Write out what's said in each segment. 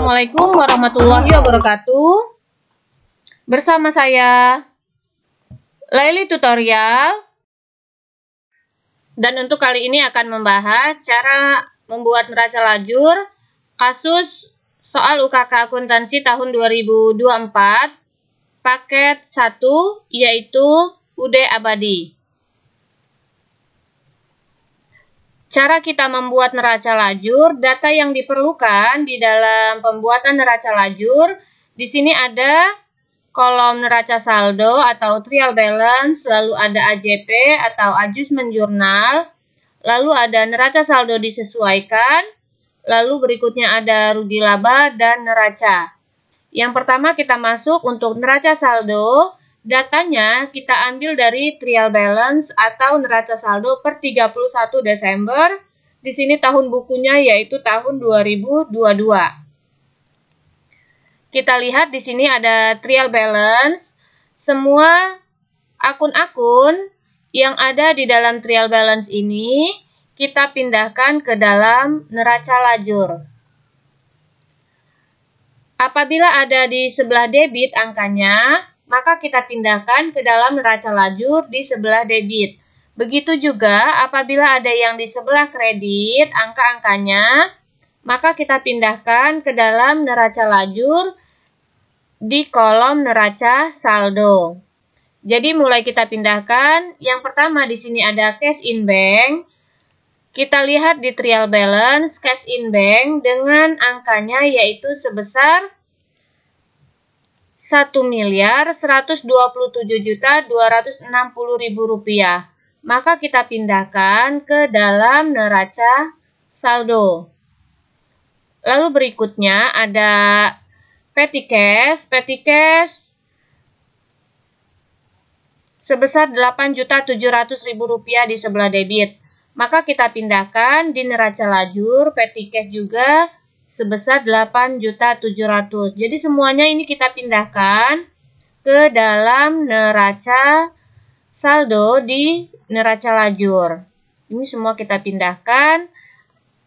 Assalamualaikum warahmatullahi wabarakatuh. Bersama saya Laili Tutorial. Dan untuk kali ini akan membahas cara membuat neraca lajur kasus soal UKK akuntansi tahun 2024 paket 1, yaitu UD abadi. Cara kita membuat neraca lajur, data yang diperlukan di dalam pembuatan neraca lajur, di sini ada kolom neraca saldo atau trial balance, lalu ada AJP atau adjustment jurnal, lalu ada neraca saldo disesuaikan, lalu berikutnya ada rugi laba dan neraca. Yang pertama kita masuk untuk neraca saldo. Datanya kita ambil dari trial balance atau neraca saldo per 31 Desember. Di sini tahun bukunya yaitu tahun 2022. Kita lihat di sini ada trial balance. Semua akun-akun yang ada di dalam trial balance ini kita pindahkan ke dalam neraca lajur. Apabila ada di sebelah debit angkanya, maka kita pindahkan ke dalam neraca lajur di sebelah debit. Begitu juga apabila ada yang di sebelah kredit, angka-angkanya, maka kita pindahkan ke dalam neraca lajur di kolom neraca saldo. Jadi mulai kita pindahkan, yang pertama di sini ada cash in bank. Kita lihat di trial balance, cash in bank dengan angkanya yaitu sebesar Rp1.127.260.000. Maka kita pindahkan ke dalam neraca saldo. Lalu berikutnya ada petty cash. Petty cash sebesar Rp8.700.000 di sebelah debit. Maka kita pindahkan di neraca lajur petty cash juga sebesar 8.700.000. Jadi semuanya ini kita pindahkan ke dalam neraca saldo di neraca lajur. Ini semua kita pindahkan.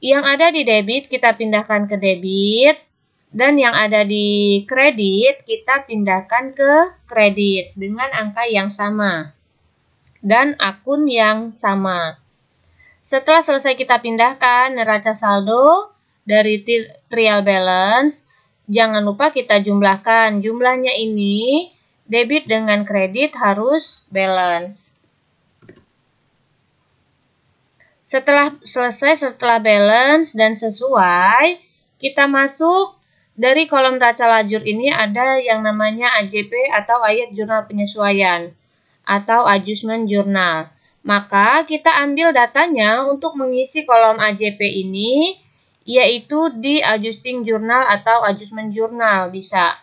Yang ada di debit kita pindahkan ke debit. Dan yang ada di kredit kita pindahkan ke kredit dengan angka yang sama. Dan akun yang sama. Setelah selesai kita pindahkan neraca saldo dari trial balance, jangan lupa kita jumlahkan. Jumlahnya ini debit dengan kredit harus balance. Setelah balance dan sesuai, kita masuk dari kolom neraca lajur ini ada yang namanya AJP atau ayat jurnal penyesuaian atau adjustment jurnal. Maka kita ambil datanya untuk mengisi kolom AJP ini, yaitu di adjusting jurnal atau adjustment jurnal bisa.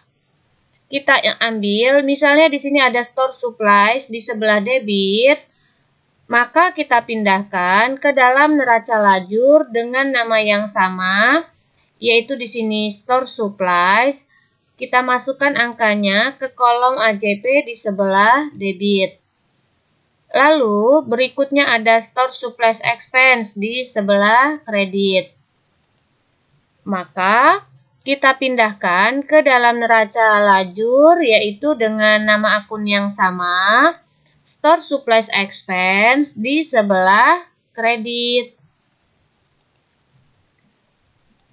Kita ambil, misalnya di sini ada store supplies di sebelah debit, maka kita pindahkan ke dalam neraca lajur dengan nama yang sama, yaitu di sini store supplies. Kita masukkan angkanya ke kolom AJP di sebelah debit. Lalu berikutnya ada store supplies expense di sebelah kredit. Maka kita pindahkan ke dalam neraca lajur yaitu dengan nama akun yang sama, store supplies expense di sebelah kredit.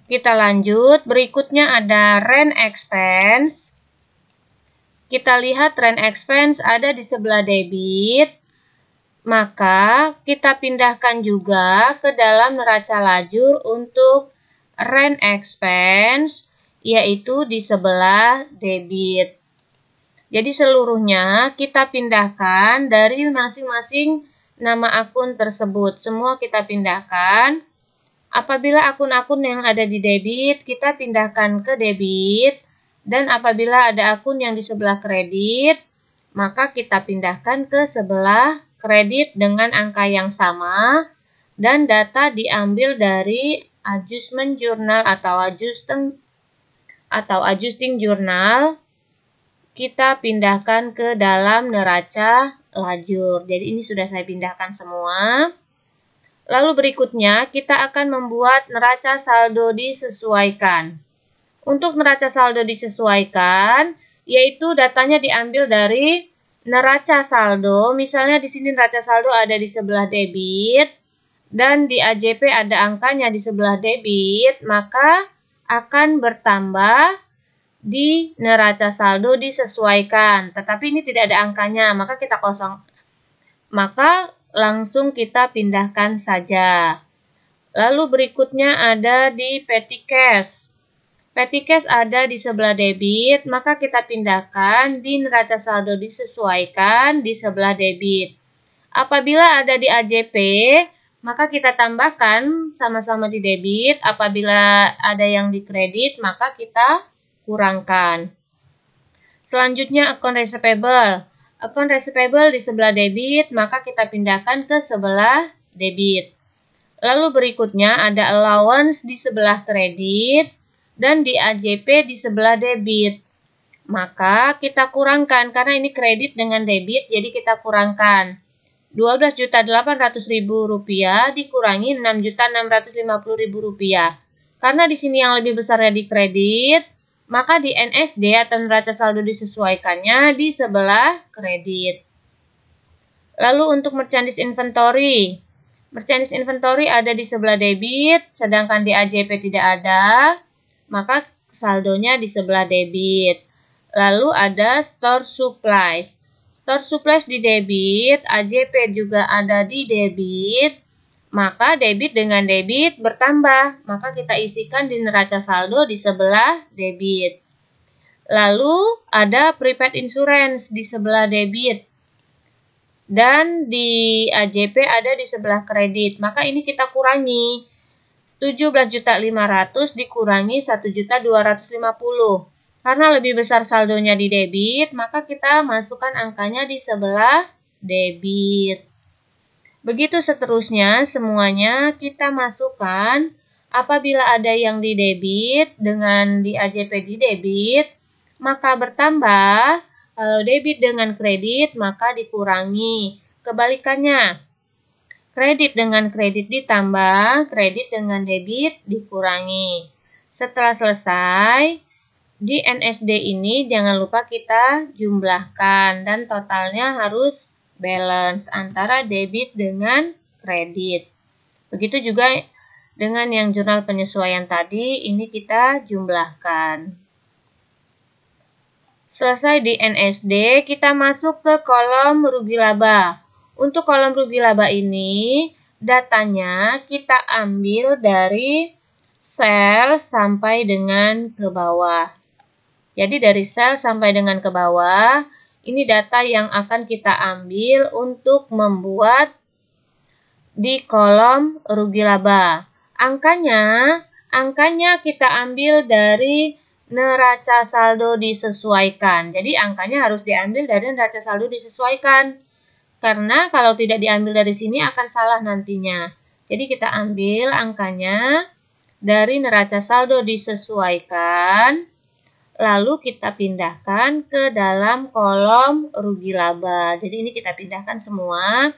Kita lanjut, berikutnya ada rent expense. Kita lihat rent expense ada di sebelah debit. Maka kita pindahkan juga ke dalam neraca lajur untuk rent expense, yaitu di sebelah debit. Jadi seluruhnya kita pindahkan dari masing-masing nama akun tersebut. Semua kita pindahkan. Apabila akun-akun yang ada di debit, kita pindahkan ke debit. Dan apabila ada akun yang di sebelah kredit, maka kita pindahkan ke sebelah kredit dengan angka yang sama. Dan data diambil dari adjustment jurnal atau adjusting jurnal, kita pindahkan ke dalam neraca lajur. Jadi ini sudah saya pindahkan semua. Lalu berikutnya kita akan membuat neraca saldo disesuaikan. Untuk neraca saldo disesuaikan, yaitu datanya diambil dari neraca saldo. Misalnya di sini neraca saldo ada di sebelah debit dan di AJP ada angkanya di sebelah debit, maka akan bertambah di neraca saldo disesuaikan. Tetapi ini tidak ada angkanya, maka kita kosong. Maka langsung kita pindahkan saja. Lalu berikutnya ada di petty cash. Petty cash ada di sebelah debit, maka kita pindahkan di neraca saldo disesuaikan di sebelah debit. Apabila ada di AJP, maka kita tambahkan sama-sama di debit. Apabila ada yang di kredit, maka kita kurangkan. Selanjutnya account receivable. Account receivable di sebelah debit, maka kita pindahkan ke sebelah debit. Lalu berikutnya ada allowance di sebelah kredit dan di AJP di sebelah debit. Maka kita kurangkan, karena ini kredit dengan debit, jadi kita kurangkan. Rp12.800.000 dikurangi Rp6.650.000. Karena di sini yang lebih besarnya di kredit, maka di NSD atau neraca saldo disesuaikannya di sebelah kredit. Lalu untuk merchandise inventory. Merchandise inventory ada di sebelah debit, sedangkan di AJP tidak ada, maka saldonya di sebelah debit. Lalu ada store supplies. Store supplies di debit, AJP juga ada di debit, maka debit dengan debit bertambah, maka kita isikan di neraca saldo di sebelah debit. Lalu ada prepaid insurance di sebelah debit, dan di AJP ada di sebelah kredit, maka ini kita kurangi. 17.500.000 dikurangi 1.250.000. Karena lebih besar saldonya di debit, maka kita masukkan angkanya di sebelah debit. Begitu seterusnya, semuanya kita masukkan. Apabila ada yang di debit dengan di AJP di debit, maka bertambah. Kalau debit dengan kredit, maka dikurangi. Kebalikannya, kredit dengan kredit ditambah, kredit dengan debit dikurangi. Setelah selesai, di NSD ini jangan lupa kita jumlahkan dan totalnya harus balance antara debit dengan kredit. Begitu juga dengan yang jurnal penyesuaian tadi, ini kita jumlahkan. Selesai di NSD, kita masuk ke kolom rugi laba. Untuk kolom rugi laba ini, datanya kita ambil dari sel sampai dengan ke bawah. Jadi dari sel sampai dengan ke bawah, ini data yang akan kita ambil untuk membuat di kolom rugi laba. Angkanya kita ambil dari neraca saldo disesuaikan. Jadi angkanya harus diambil dari neraca saldo disesuaikan. Karena kalau tidak diambil dari sini akan salah nantinya. Jadi kita ambil angkanya dari neraca saldo disesuaikan. Lalu kita pindahkan ke dalam kolom rugi laba. Jadi ini kita pindahkan semua.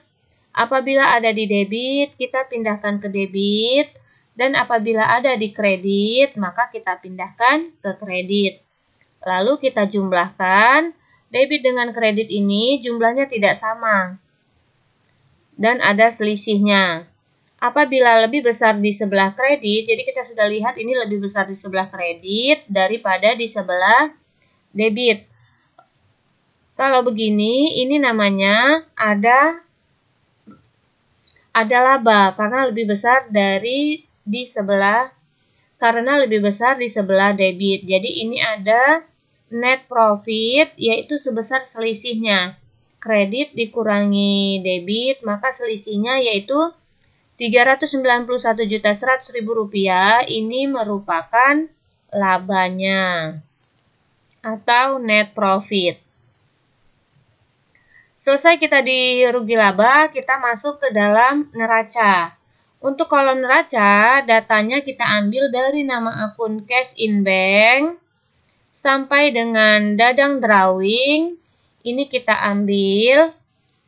Apabila ada di debit, kita pindahkan ke debit. Dan apabila ada di kredit, maka kita pindahkan ke kredit. Lalu kita jumlahkan. Debit dengan kredit ini jumlahnya tidak sama. Dan ada selisihnya. Apabila lebih besar di sebelah kredit, jadi kita sudah lihat ini lebih besar di sebelah kredit daripada di sebelah debit. Kalau begini, ini namanya ada laba karena lebih besar karena lebih besar di sebelah debit. Jadi ini ada net profit, yaitu sebesar selisihnya. Kredit dikurangi debit, maka selisihnya yaitu Rp391.100.000 ini merupakan labanya atau net profit. Selesai kita di rugi laba, kita masuk ke dalam neraca. Untuk kolom neraca, datanya kita ambil dari nama akun cash in bank sampai dengan dadang drawing. Ini kita ambil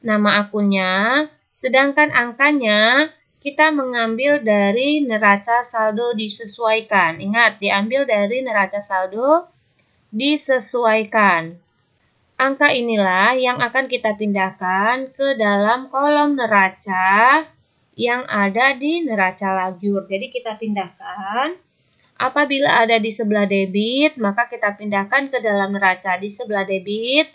nama akunnya, sedangkan angkanya kita mengambil dari neraca saldo disesuaikan. Ingat, diambil dari neraca saldo disesuaikan. Angka inilah yang akan kita pindahkan ke dalam kolom neraca yang ada di neraca lajur. Jadi kita pindahkan, apabila ada di sebelah debit, maka kita pindahkan ke dalam neraca di sebelah debit.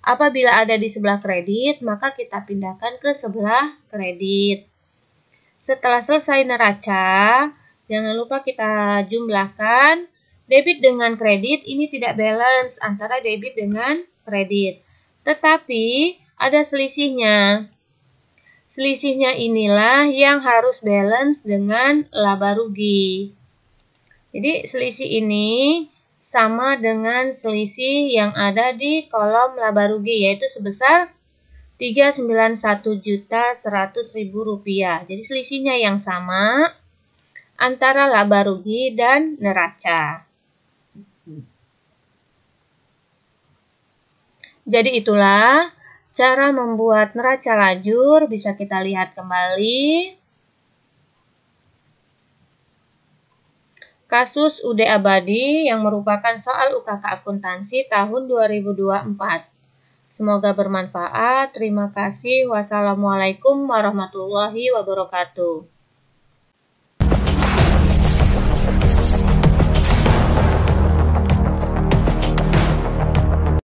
Apabila ada di sebelah kredit, maka kita pindahkan ke sebelah kredit. Setelah selesai neraca, jangan lupa kita jumlahkan. Debit dengan kredit ini tidak balance antara debit dengan kredit. Tetapi ada selisihnya. Selisihnya inilah yang harus balance dengan laba rugi. Jadi selisih ini sama dengan selisih yang ada di kolom laba rugi, yaitu sebesar Rp391.100.000. Jadi selisihnya yang sama antara laba rugi dan neraca. Jadi itulah cara membuat neraca lajur, bisa kita lihat kembali. Kasus UD Abadi yang merupakan soal UKK akuntansi tahun 2024. Semoga bermanfaat. Terima kasih. Wassalamualaikum warahmatullahi wabarakatuh.